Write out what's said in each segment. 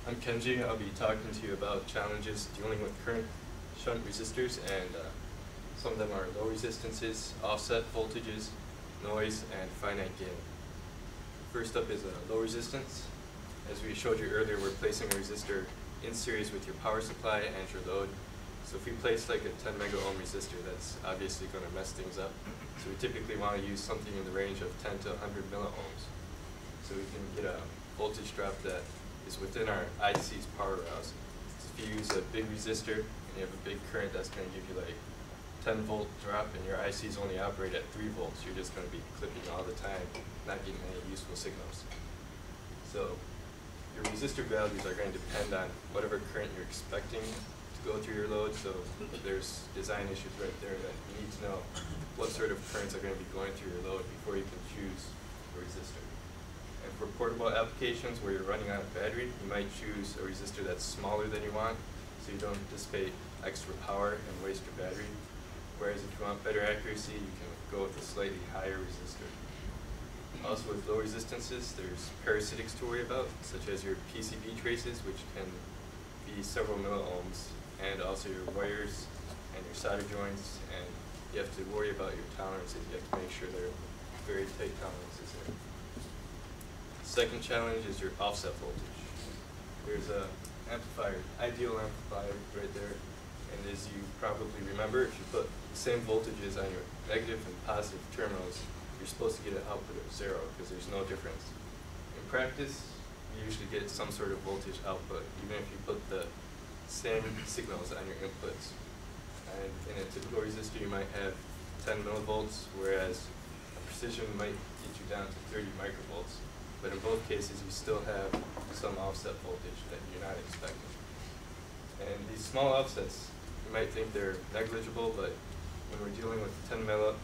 I'm Kenji. I'll be talking to you about challenges dealing with current shunt resistors, and some of them are low resistances, offset voltages, noise, and finite gain. First up is low resistance. As we showed you earlier, we're placing a resistor in series with your power supply and your load. So if we place like a 10 mega ohm resistor, that's obviously going to mess things up. So we typically want to use something in the range of 10 to 100 milliohms. So we can get a voltage drop that is within our IC's power rouse. So if you use a big resistor and you have a big current, that's going to give you like 10 volt drop, and your ICs only operate at 3 volts. You're just going to be clipping all the time, not getting any useful signals. So your resistor values are going to depend on whatever current you're expecting to go through your load. So there's design issues right there that you need to know what sort of currents are going to be going through your load before you can choose a resistor. And for portable applications where you're running on a battery, you might choose a resistor that's smaller than you want, so you don't dissipate extra power and waste your battery. Whereas if you want better accuracy, you can go with a slightly higher resistor. Also with low resistances, there's parasitics to worry about, such as your PCB traces, which can be several milliohms, and also your wires and your solder joints, and you have to worry about your tolerances. You have to make sure they're very tight tolerances there. Second challenge is your offset voltage. There's an amplifier, ideal amplifier right there, and as you probably remember, if you put the same voltages on your negative and positive terminals, you're supposed to get an output of 0 because there's no difference. In practice, you usually get some sort of voltage output, even if you put the same signals on your inputs. And in a typical resistor, you might have 10 millivolts, whereas a precision might get you down to 30 microvolts. But in both cases, you still have some offset voltage that you're not expecting. And these small offsets, you might think they're negligible, but when we're dealing with 10 milliohm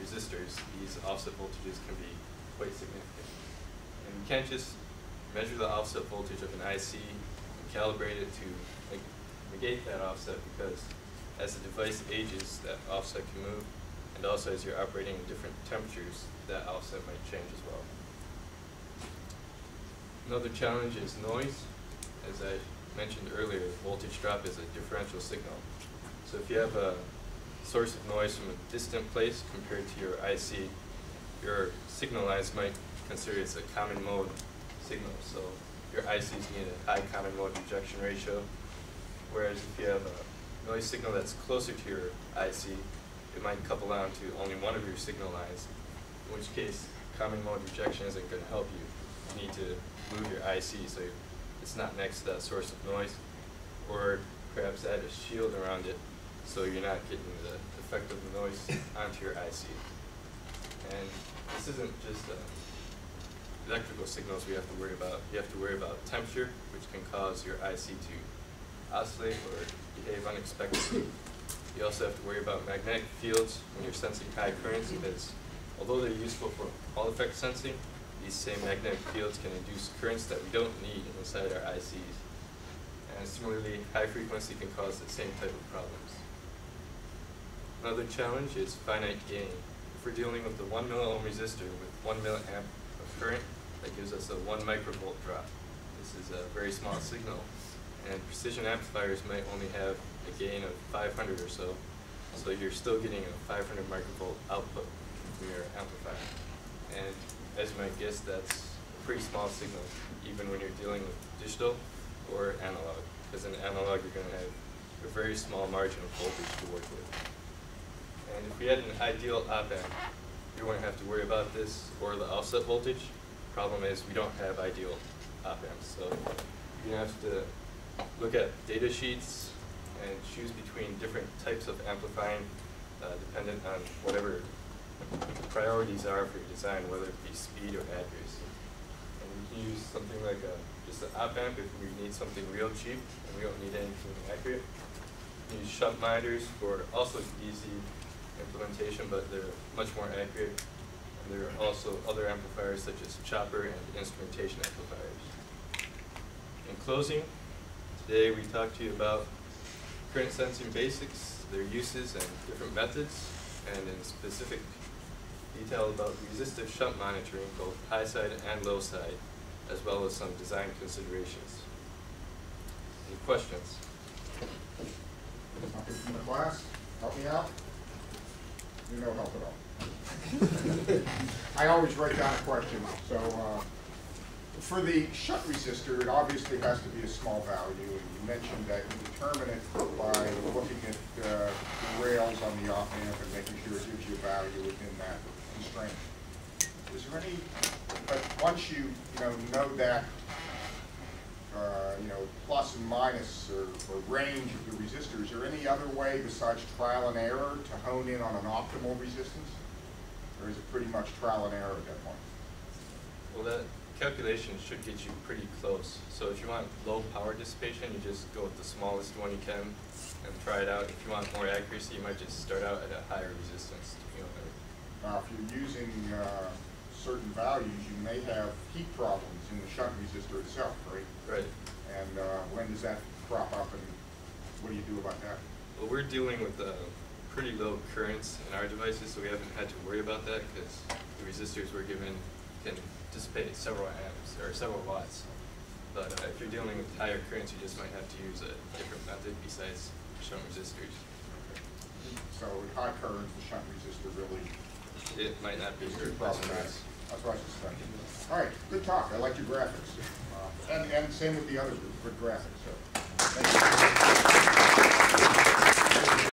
resistors, these offset voltages can be quite significant. And you can't just measure the offset voltage of an IC and calibrate it to negate that offset, because as the device ages, that offset can move, and also as you're operating in different temperatures, that offset might change as well. Another challenge is noise. As I mentioned earlier, voltage drop is a differential signal. So if you have a source of noise from a distant place compared to your IC, your signal lines might consider it a common mode signal. So your ICs need a high common mode rejection ratio, whereas if you have a noise signal that's closer to your IC, it might couple on to only one of your signal lines, in which case common mode rejection isn't going to help you. You need to move your IC so it's not next to that source of noise, or perhaps add a shield around it so you're not getting the effect of the noise onto your IC. And this isn't just electrical signals we have to worry about. You have to worry about temperature, which can cause your IC to oscillate or behave unexpectedly. You also have to worry about magnetic fields when you're sensing high currents, because although they're useful for Hall effect sensing, these same magnetic fields can induce currents that we don't need inside our ICs. And similarly, high frequency can cause the same type of problems. Another challenge is finite gain. If we're dealing with the 1 milliohm resistor with 1 milliamp of current, that gives us a 1 microvolt drop. This is a very small signal, and precision amplifiers might only have a gain of 500 or so, so you're still getting a 500 microvolt output from your amplifier. And as you might guess, that's a pretty small signal, even when you're dealing with digital or analog, because in analog you're going to have a very small margin of voltage to work with. And if we had an ideal op-amp, you wouldn't have to worry about this or the offset voltage. Problem is, we don't have ideal op-amps, so you're going to have to look at data sheets and choose between different types of amplifying, dependent on whatever the priorities are for your design, whether it be speed or accuracy. And we can use something like just an op-amp if we need something real cheap and we don't need anything accurate. We use shunt monitors for also easy implementation, but they're much more accurate. And there are also other amplifiers such as chopper and instrumentation amplifiers. In closing, today we talked to you about current sensing basics, their uses and different methods, and in specific detail about resistive shunt monitoring, both high side and low side, as well as some design considerations. Any questions? Nothing from the class? Help me out? No help at all. I always write down a question, so for the shunt resistor, it obviously has to be a small value, and you mentioned that you determine it by looking at the rails on the op amp and making sure it gives you a value within that constraint. Is there any, but once you know that plus and minus or range of the resistor, is there any other way besides trial and error to hone in on an optimal resistance? Or is it pretty much trial and error at that point? Well, that calculation should get you pretty close. So if you want low power dissipation, you just go with the smallest one you can and try it out. If you want more accuracy, you might just start out at a higher resistance. Now, if you're using certain values, you may have heat problems in the shunt resistor itself, right? Right. And when does that crop up, and what do you do about that? Well, we're dealing with pretty low currents in our devices, so we haven't had to worry about that because the resistors we're given can dissipate several amps or several watts. But if you're dealing with higher currents, you just might have to use a different method besides shunt resistors. Okay. So with high currents, the shunt resistor really it might not be very problematic. That's what I suspected. All right, good talk. I like your graphics. And same with the other good graphics. So, thank you.